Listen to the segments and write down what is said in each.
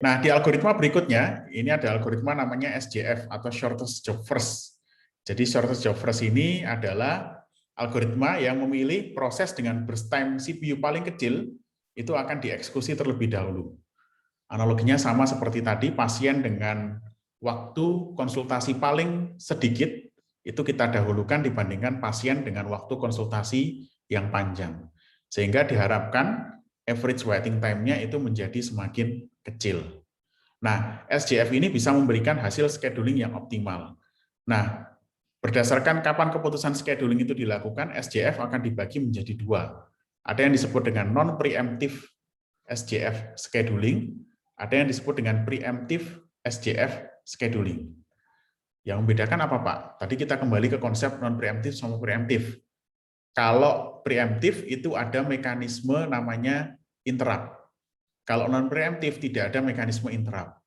Nah, di algoritma berikutnya, ini ada algoritma namanya SJF atau Shortest Job First. Jadi Shortest Job First ini adalah algoritma yang memilih proses dengan burst time CPU paling kecil, itu akan dieksekusi terlebih dahulu. Analoginya sama seperti tadi, pasien dengan waktu konsultasi paling sedikit, itu kita dahulukan dibandingkan pasien dengan waktu konsultasi yang panjang. Sehingga diharapkan average waiting time-nya itu menjadi semakin kecil. Nah, SJF ini bisa memberikan hasil scheduling yang optimal. Nah, berdasarkan kapan keputusan scheduling itu dilakukan, SJF akan dibagi menjadi dua. Ada yang disebut dengan non-preemptive SJF scheduling, ada yang disebut dengan preemptive SJF scheduling. Yang membedakan apa, Pak? Tadi kita kembali ke konsep non-preemptive sama preemptive. Kalau preemptive itu ada mekanisme namanya interrupt. Kalau non-preemptive tidak ada mekanisme interrupt.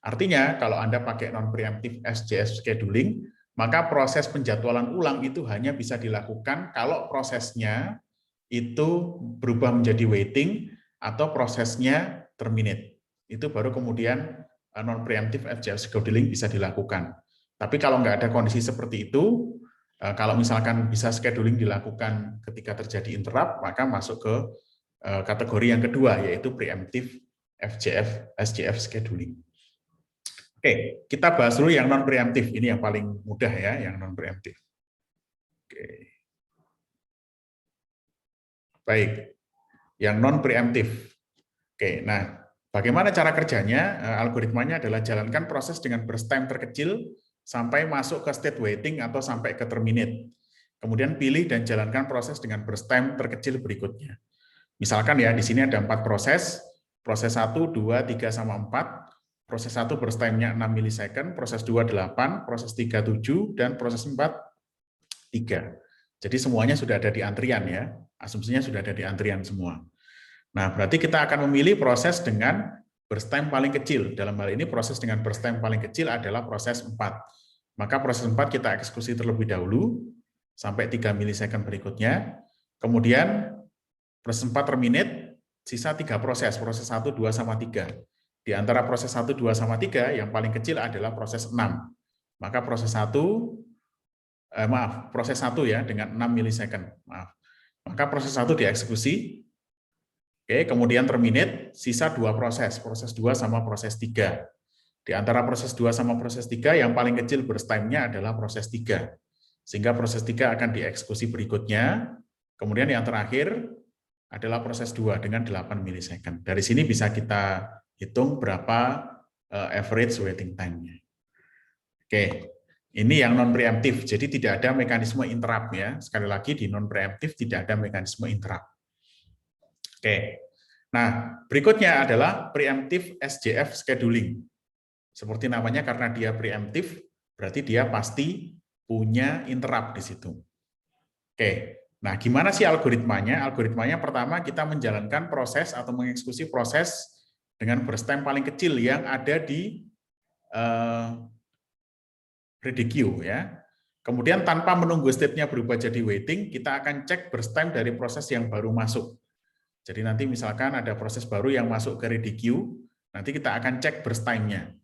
Artinya, kalau Anda pakai non-preemptive SJF scheduling, maka proses penjadwalan ulang itu hanya bisa dilakukan kalau prosesnya itu berubah menjadi waiting atau prosesnya terminate. Itu baru kemudian non-preemptive SJF scheduling bisa dilakukan. Tapi kalau nggak ada kondisi seperti itu, kalau misalkan bisa scheduling dilakukan ketika terjadi interrupt, maka masuk ke kategori yang kedua, yaitu preemptive SJF scheduling. Oke, kita bahas dulu yang non-preemptive. Ini yang paling mudah ya, yang non-preemptive. Oke. Baik, yang non-preemptive. Oke, nah bagaimana cara kerjanya? Algoritmanya adalah jalankan proses dengan burst time terkecil sampai masuk ke state waiting atau sampai ke terminate. Kemudian pilih dan jalankan proses dengan burst time terkecil berikutnya. Misalkan ya, di sini ada 4 proses 1, 2, 3, sama 4. Proses 1 burst time-nya 6 milisecond, proses 2 8, proses 3 7, dan proses 4 3. Jadi semuanya sudah ada di antrian ya, asumsinya sudah ada di antrian semua. Nah, berarti kita akan memilih proses dengan burst time paling kecil. Dalam hal ini proses dengan burst time paling kecil adalah proses 4. Maka proses 4 kita eksekusi terlebih dahulu, sampai 3 milisecond berikutnya. Kemudian proses 4 terminate, sisa 3 proses 1, 2, sama 3. Di antara proses 1, 2, sama 3, yang paling kecil adalah proses 6. Maka proses 1, proses 1 ya, dengan 6 milisecond. Maka proses 1 dieksekusi. Oke, kemudian terminate, sisa 2 proses 2 sama proses 3. Di antara proses 2 sama proses 3, yang paling kecil burst time-nya adalah proses 3. Sehingga proses 3 akan dieksekusi berikutnya. Kemudian yang terakhir adalah proses 2 dengan 8 milisecond. Dari sini bisa kita hitung berapa average waiting time-nya. Oke, ini yang non-preemptive. Jadi tidak ada mekanisme interrupt ya. Sekali lagi di non-preemptive tidak ada mekanisme interrupt. Oke. Nah, berikutnya adalah preemptive SJF scheduling. Seperti namanya, karena dia preemptive, berarti dia pasti punya interrupt di situ. Oke. Nah, gimana sih algoritmanya? Algoritmanya pertama kita menjalankan proses atau mengeksekusi proses dengan burst time paling kecil yang ada di ready queue ya. Kemudian tanpa menunggu state-nya berubah jadi waiting, kita akan cek burst time dari proses yang baru masuk. Jadi nanti misalkan ada proses baru yang masuk ke ready queue, nanti kita akan cek burst time-nya.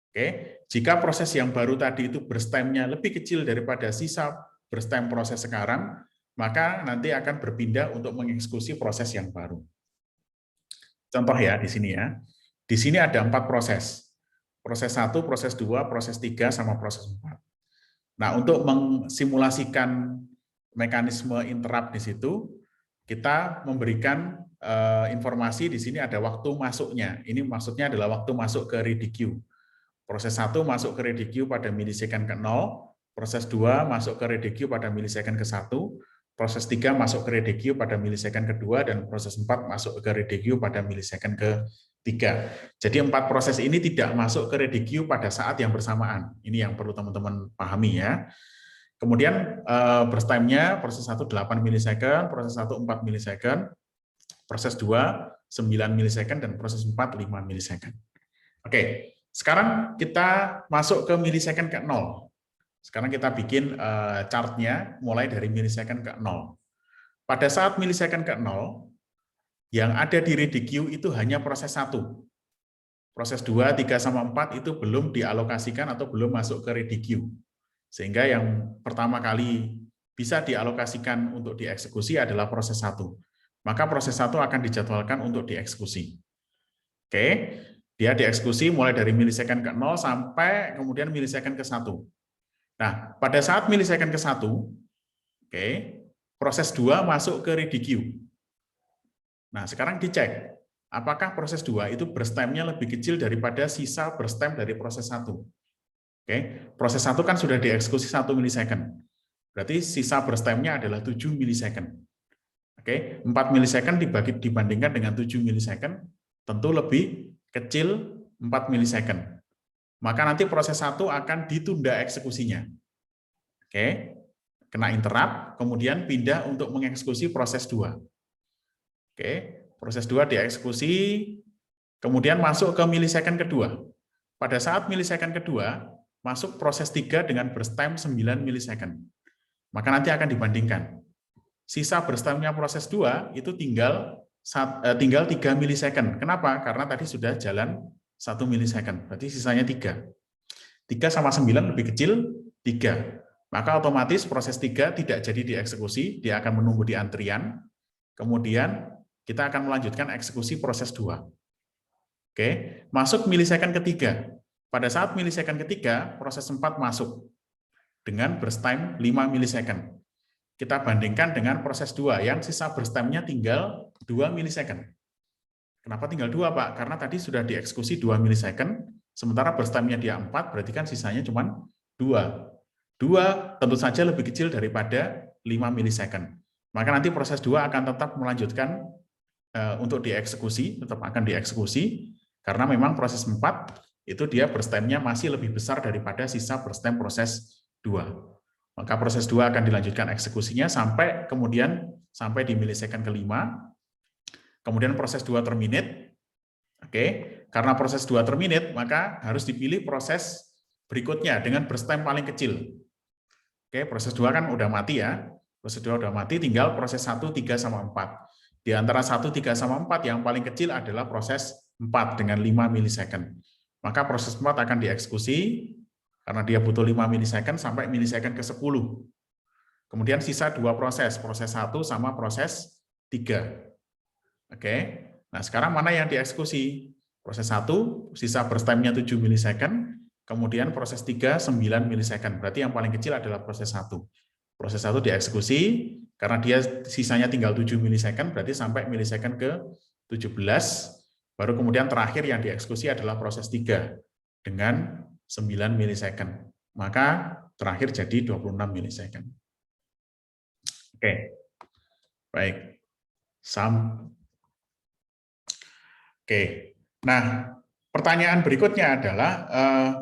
Oke, jika proses yang baru tadi itu burst time-nya lebih kecil daripada sisa burst time proses sekarang, maka nanti akan berpindah untuk mengeksekusi proses yang baru. Contoh ya di sini ya. Di sini ada 4 proses. Proses 1, proses 2, proses 3, sama proses 4. Nah, untuk mensimulasikan mekanisme interrupt di situ, kita memberikan informasi di sini ada waktu masuknya. Ini maksudnya adalah waktu masuk ke ready queue. Proses 1 masuk ke ready queue pada milisecond ke-0, proses 2 masuk ke ready queue pada milisecond ke-1, proses 3 masuk ke ready queue pada milisecond ke-2, dan proses 4 masuk ke ready queue pada milisecond ke-3. Jadi 4 proses ini tidak masuk ke ready queue pada saat yang bersamaan. Ini yang perlu teman-teman pahami ya. Kemudian burst time-nya proses 1 8 milisecond, proses 1 4 milisecond, proses 2 9 milisecond, dan proses 4 5 milisecond. Oke, sekarang kita masuk ke milisecond ke-0. Sekarang kita bikin chart-nya mulai dari milisecond ke-0. Pada saat milisecond ke-0, yang ada di ready queue itu hanya proses 1. Proses 2, 3, sama 4 itu belum dialokasikan atau belum masuk ke ready queue. Sehingga yang pertama kali bisa dialokasikan untuk dieksekusi adalah proses 1. Maka proses 1 akan dijadwalkan untuk dieksekusi. Oke, dia dieksekusi mulai dari milisecond ke 0 sampai kemudian milisecond ke 1. Nah, pada saat milisecond ke 1, oke, proses 2 masuk ke ready queue. Nah, sekarang dicek, apakah proses 2 itu burst time-nya lebih kecil daripada sisa burst time dari proses 1. Oke, proses 1 kan sudah dieksekusi 1 milisecond. Berarti sisa burst time-nya adalah 7 milisecond. Oke, 4 milisecond dibandingkan dengan 7 milisecond, tentu lebih kecil 4 milisecond. Maka nanti proses 1 akan ditunda eksekusinya. Oke, kena interrupt, kemudian pindah untuk mengeksekusi proses 2. Oke, proses 2 dieksekusi, kemudian masuk ke milisecond kedua. Pada saat milisecond kedua, masuk proses 3 dengan burst time 9 milisecond. Maka nanti akan dibandingkan. Sisa burst time-nya proses 2 itu tinggal 3 milisecond. Kenapa? Karena tadi sudah jalan 1 milisecond. Berarti sisanya 3. 3 sama 9 lebih kecil 3. Maka otomatis proses 3 tidak jadi dieksekusi, dia akan menunggu di antrian. Kemudian kita akan melanjutkan eksekusi proses 2. Oke, masuk milisecond ketiga. Pada saat milisecond ketiga, proses 4 masuk dengan burst time 5 milisecond. Kita bandingkan dengan proses 2 yang sisa burst time-nya tinggal 2 milisecond. Kenapa tinggal 2, Pak? Karena tadi sudah dieksekusi 2 milisecond, sementara burst time-nya dia 4, berarti kan sisanya cuma 2. 2 tentu saja lebih kecil daripada 5 milisecond. Maka nanti proses 2 akan tetap melanjutkan untuk dieksekusi, tetap akan dieksekusi, karena memang proses 4 itu dia burst time-nya masih lebih besar daripada sisa burst time proses 2. Maka proses 2 akan dilanjutkan eksekusinya sampai kemudian sampai di milisecond kelima, kemudian proses 2 terminate. Oke, karena proses 2 terminate, maka harus dipilih proses berikutnya dengan burst time paling kecil. Oke, proses 2 kan udah mati ya. Proses 2 udah mati, tinggal proses 1, 3, sama 4. Di antara 1, 3, sama 4 yang paling kecil adalah proses 4 dengan 5 milisecond. Maka proses 4 akan dieksekusi karena dia butuh 5 milisecond sampai milisecond ke-10. Kemudian sisa 2 proses 1 sama proses 3. Oke. Nah, sekarang mana yang dieksekusi? Proses 1 sisa burst time-nya 7 milisecond, kemudian proses 3 9 milisecond. Berarti yang paling kecil adalah proses 1. Proses 1 dieksekusi karena dia sisanya tinggal 7 milisecond, berarti sampai milisecond ke-17. Baru kemudian terakhir yang dieksekusi adalah proses 3 dengan 9 milisecond. Maka terakhir jadi 26 milisecond. Oke. Baik. Oke. Nah, pertanyaan berikutnya adalah,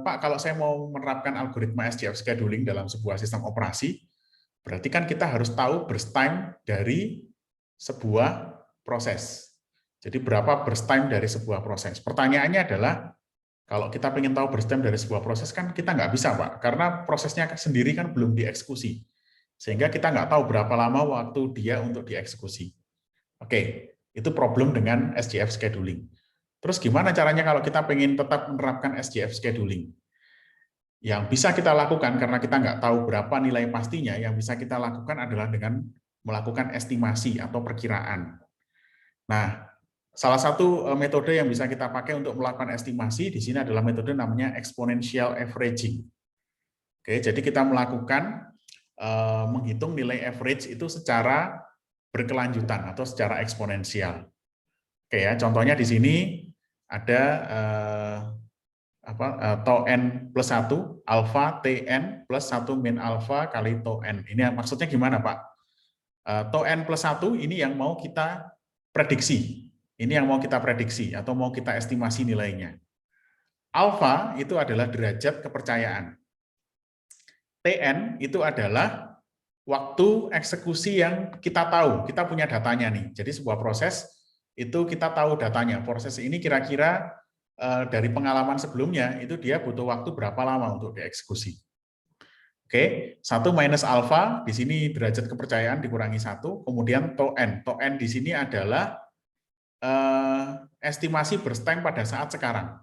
Pak, kalau saya mau menerapkan algoritma SJF scheduling dalam sebuah sistem operasi, berarti kan kita harus tahu burst time dari sebuah proses. Jadi berapa burst time dari sebuah proses? Pertanyaannya adalah, kalau kita ingin tahu burst time dari sebuah proses kan kita nggak bisa, Pak, karena prosesnya sendiri kan belum dieksekusi. Sehingga kita nggak tahu berapa lama waktu dia untuk dieksekusi. Oke, itu problem dengan SJF scheduling. Terus gimana caranya kalau kita ingin tetap menerapkan SJF scheduling? Yang bisa kita lakukan, karena kita nggak tahu berapa nilai pastinya, yang bisa kita lakukan adalah dengan melakukan estimasi atau perkiraan. Nah, salah satu metode yang bisa kita pakai untuk melakukan estimasi di sini adalah metode namanya exponential averaging. Oke, jadi kita melakukan menghitung nilai average itu secara berkelanjutan atau secara eksponensial. Oke ya, contohnya di sini ada tau n plus 1 alpha tn plus 1 min alpha kali tau n. Ini maksudnya gimana, Pak? Tau n plus 1 ini yang mau kita prediksi. Ini yang mau kita prediksi atau mau kita estimasi nilainya. Alpha itu adalah derajat kepercayaan. Tn itu adalah waktu eksekusi yang kita tahu, kita punya datanya nih. Jadi sebuah proses itu kita tahu datanya. Proses ini kira-kira dari pengalaman sebelumnya itu dia butuh waktu berapa lama untuk dieksekusi. Oke, 1 minus alpha di sini derajat kepercayaan dikurangi 1, kemudian tau n. Tau n di sini adalah estimasi burst time pada saat sekarang.